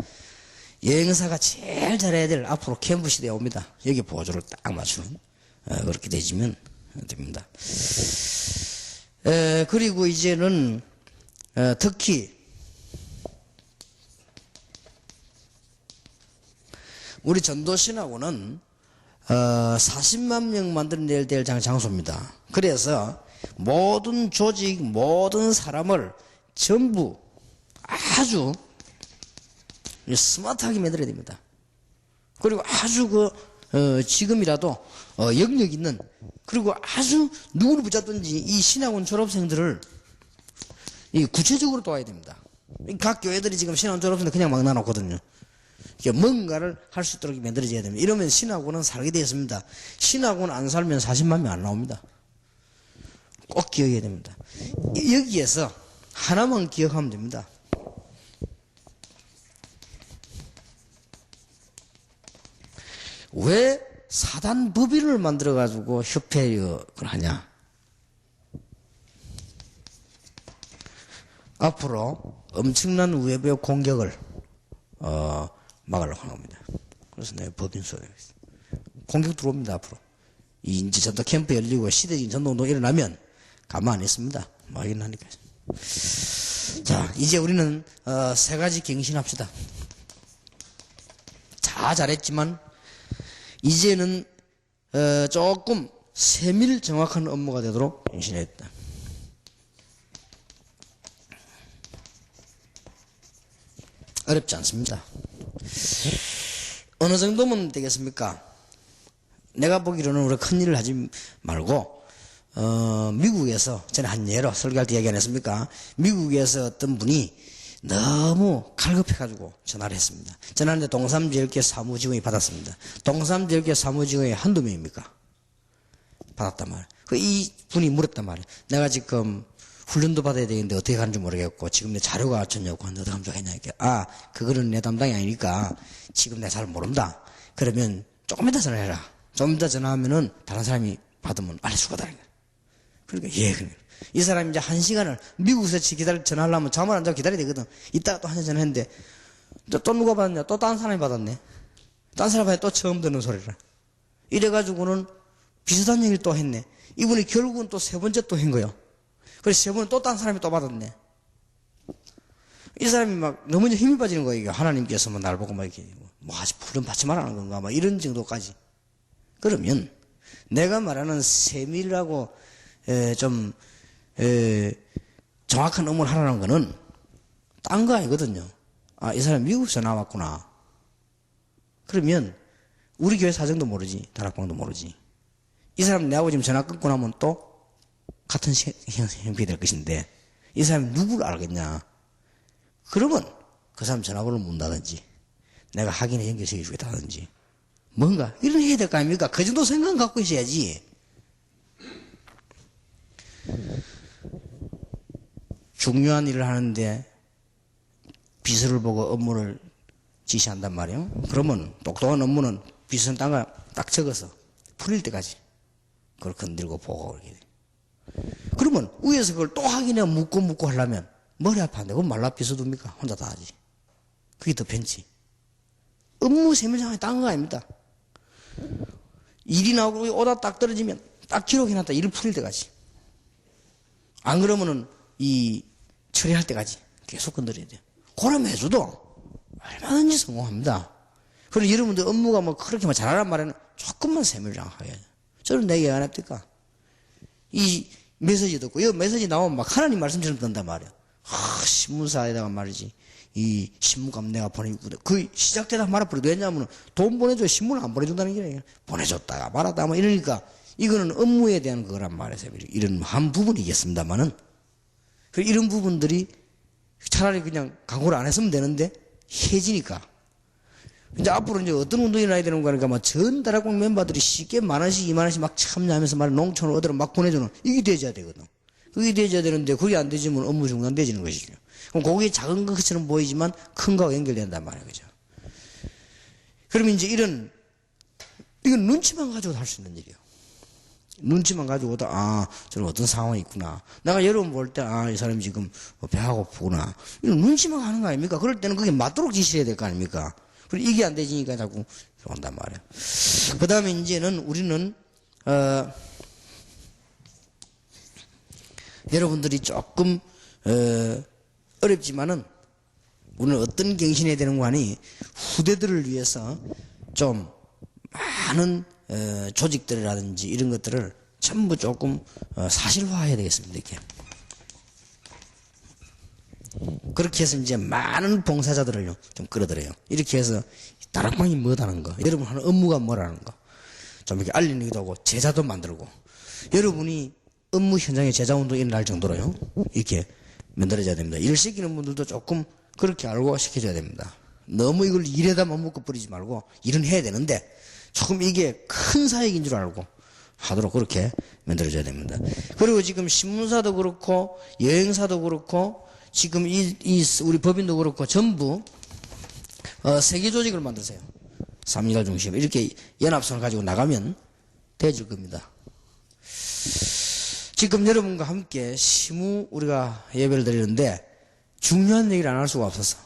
[SPEAKER 1] 여행사가 제일 잘해야 될 앞으로 캠프 시대에 옵니다. 여기 보조를 딱 맞추는. 그렇게 되지면 됩니다. 그리고 이제는, 특히, 우리 전도신학원은, 40만 명 만들어내야 될 장소입니다. 그래서, 모든 조직, 모든 사람을 전부 아주 스마트하게 만들어야 됩니다. 그리고 아주 지금이라도 영역 있는 그리고 아주 누구를 붙잡든지 이 신학원 졸업생들을 구체적으로 도와야 됩니다. 각 교회들이 지금 신학원 졸업생들 그냥 막 놔놓거든요. 뭔가를 할 수 있도록 만들어져야 됩니다. 이러면 신학원은 살게 되었습니다. 신학원 안 살면 40만 명 안 나옵니다. 꼭 기억해야 됩니다. 여기에서 하나만 기억하면 됩니다. 왜 사단 법인을 만들어가지고 협회를 하냐? 앞으로 엄청난 외부 공격을 막으려고 하는 겁니다. 그래서 내가 법인 소개하겠습니다. 공격 들어옵니다. 앞으로 이제 전도 캠프 열리고 시대적인 전도운동 일어나면 가만 안 있습니다. 막 일어나니까. 자, 이제 우리는 세 가지 갱신합시다. 다 잘했지만 이제는 조금 세밀 정확한 업무가 되도록 갱신했다. 어렵지 않습니다. 어느 정도면 되겠습니까? 내가 보기로는 우리가 큰일을 하지 말고 미국에서 저는 한 예로 설교할 때 얘기 안 했습니까? 미국에서 어떤 분이 너무 갈급해가지고 전화를 했습니다. 전화하는데 동삼제일교회 사무직원이 받았습니다. 동삼제일교회 사무직원이 한두 명입니까? 받았단 말이에요. 이 분이 물었단 말이에요. 내가 지금 훈련도 받아야 되는데 어떻게 가는지 모르겠고 지금 내 자료가 갖췄냐고 하는데 어떻게 하면 좋겠냐. 그거는 내 담당이 아니니까 지금 내가 잘 모른다. 그러면 조금 이따 전화해라. 좀 이따 전화하면은 다른 사람이 받으면 알려줄 거다. 그러니까 예. 이 사람이 이제 1시간을 미국에서 전화하려면 잠을 안 자고 기다려야 되거든. 이따가 또 1시간 전화했는데, 또 누가 받았냐? 또 다른 사람이 받았네. 다른 사람이 또 처음 듣는 소리를. 이래가지고는 비슷한 얘기를 또 했네. 이분이 결국은 또 3번째 또 한 거요. 그래서 3번은 또 다른 사람이 또 받았네. 이 사람이 막 너무 힘이 빠지는 거예요. 하나님께서 뭐 날 보고 막 이렇게 뭐 아직 부름 받지 말라는 건가 막 이런 정도까지. 그러면 내가 말하는 세밀하고 좀 정확한 업무를 하라는 거는 딴 거 아니거든요. 아, 이 사람 미국에서 나왔구나. 그러면 우리 교회 사정도 모르지, 다락방도 모르지. 이 사람 내하고 지금 전화 끊고 나면 또 같은 형편이 될 것인데 이 사람이 누구를 알겠냐. 그러면 그 사람 전화번호를 묻는다든지 내가 확인해 연결시켜 주겠다든지 뭔가 이런 해야 될 거 아닙니까? 그 정도 생각 갖고 있어야지. 중요한 일을 하는데 비서를 보고 업무를 지시한단 말이에요. 그러면 똑똑한 업무는 비서는 딱 적어서 풀릴 때까지 그걸 건들고 보고 그러게 돼. 그러면 위에서 그걸 또 확인해 묻고 하려면 머리 아파한데 그건 말라 비서둡니까? 혼자 다 하지. 그게 더 편치. 업무 세밀상에 딴 거 아닙니다. 일이 나오고 오다 딱 떨어지면 딱 기록해놨다 일을 풀릴 때까지. 안 그러면은 이 처리할 때까지 계속 건드려야 돼요. 그럼 해줘도 얼마든지 성공합니다. 그리고 여러분들 업무가 뭐 그렇게 뭐 잘하란 말에는 조금만 세밀하게 해야죠. 저는 내 얘기 안 합니까? 이 메시지 듣고 이 메시지 나오면 막 하나님 말씀처럼 든단 말이야. 신문사에다가 말이지. 이 신문감 내가 보내주고 그 시작되다 말아버려도 왜냐하면 돈 보내줘 신문을 안 보내준다는 게 아니라 보내줬다가 말았다 뭐 이러니까 이거는 업무에 대한 그거란 말이에요. 이런 한 부분이겠습니다만은 이런 부분들이 차라리 그냥 각오를 안 했으면 되는데 해지니까 이제 앞으로 이제 어떤 운동이 나야 되는 거니까 막 전 다락방 멤버들이 쉽게 10,000원씩 20,000원씩 막 참여하면서 말 농촌을 얻으러 막 보내주는 이게 돼야 되거든. 그게 돼야 되는데 그게 안 되지면 업무 중단되지는 것이죠. 그럼 그게 작은 것처럼 보이지만 큰 거하고 연결된단 말이에요. 그죠? 그러면 이제 이건 눈치만 가지고도 할 수 있는 일이에요. 눈치만 가지고도, 저는 어떤 상황이 있구나. 내가 여러분 볼 때, 이 사람이 지금 배가 고프구나. 이런 눈치만 가는 거 아닙니까? 그럴 때는 그게 맞도록 지시를 해야 될 거 아닙니까? 그리고 이게 안 되지니까 자꾸 온단 말이에요. 그 다음에 이제는 우리는, 여러분들이 조금, 어렵지만은, 우리는 어떤 갱신해야 되는 거 아니, 후대들을 위해서 좀 많은 조직들이라든지 이런 것들을 전부 조금 사실화해야 되겠습니다. 이렇게. 그렇게 해서 이제 많은 봉사자들을 좀 끌어들여요. 이렇게 해서 다락방이 뭐다는 거, 여러분 하는 업무가 뭐라는 거, 좀 이렇게 알리기도 하고 제자도 만들고 여러분이 업무 현장에 제자 운동이 일어날 정도로요. 이렇게 만들어져야 됩니다. 일 시키는 분들도 조금 그렇게 알고 시켜줘야 됩니다. 너무 이걸 일에다만 묶어버리지 말고 일은 해야 되는데 조금 이게 큰 사역인 줄 알고 하도록 그렇게 만들어줘야 됩니다. 그리고 지금 신문사도 그렇고 여행사도 그렇고 지금 우리 법인도 그렇고 전부 세계 조직을 만드세요. 3.1 중심 이렇게 연합선을 가지고 나가면 돼줄 겁니다. 지금 여러분과 함께 시무 우리가 예배를 드리는데 중요한 얘기를 안 할 수가 없어서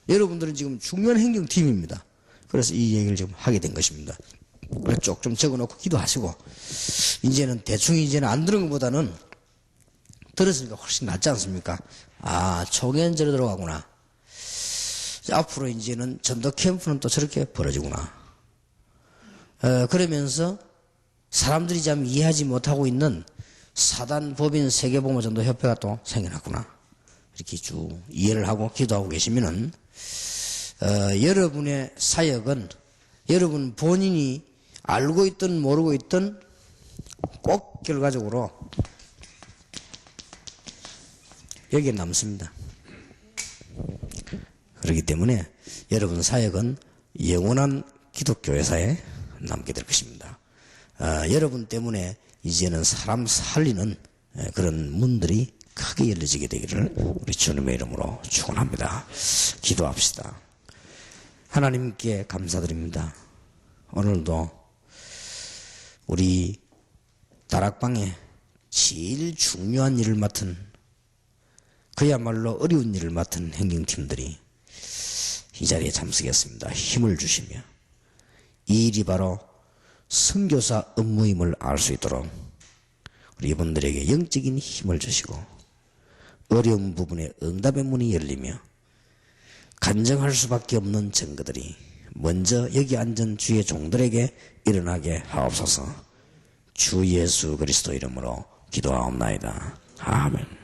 [SPEAKER 1] 여러분들은 지금 중요한 행정팀입니다. 그래서 이 얘기를 지금 하게 된 것입니다. 쭉 좀 적어놓고 기도하시고 이제는 대충 이제는 안 들은 것보다는 들었으니까 훨씬 낫지 않습니까? 초견제로 들어가구나. 앞으로 이제는 전도 캠프는 또 저렇게 벌어지구나. 그러면서 사람들이 참 이해하지 못하고 있는 사단 법인 세계보모 전도 협회가 또 생겨났구나. 이렇게 쭉 이해를 하고 기도하고 계시면은 여러분의 사역은 여러분 본인이 알고 있든 모르고 있든 꼭 결과적으로 여기에 남습니다. 그렇기 때문에 여러분 사역은 영원한 기독교회사에 남게 될 것입니다. 여러분 때문에 이제는 사람 살리는 그런 문들이 크게 열려지게 되기를 우리 주님의 이름으로 축원합니다. 기도합시다. 하나님께 감사드립니다. 오늘도 우리 다락방에 제일 중요한 일을 맡은, 그야말로 어려운 일을 맡은 행정팀들이 이 자리에 참석했습니다. 힘을 주시며 이 일이 바로 선교사 업무임을 알 수 있도록 우리 이분들에게 영적인 힘을 주시고 어려운 부분에 응답의 문이 열리며 간증할 수밖에 없는 증거들이 먼저 여기 앉은 주의 종들에게 일어나게 하옵소서. 주 예수 그리스도 이름으로 기도하옵나이다. 아멘.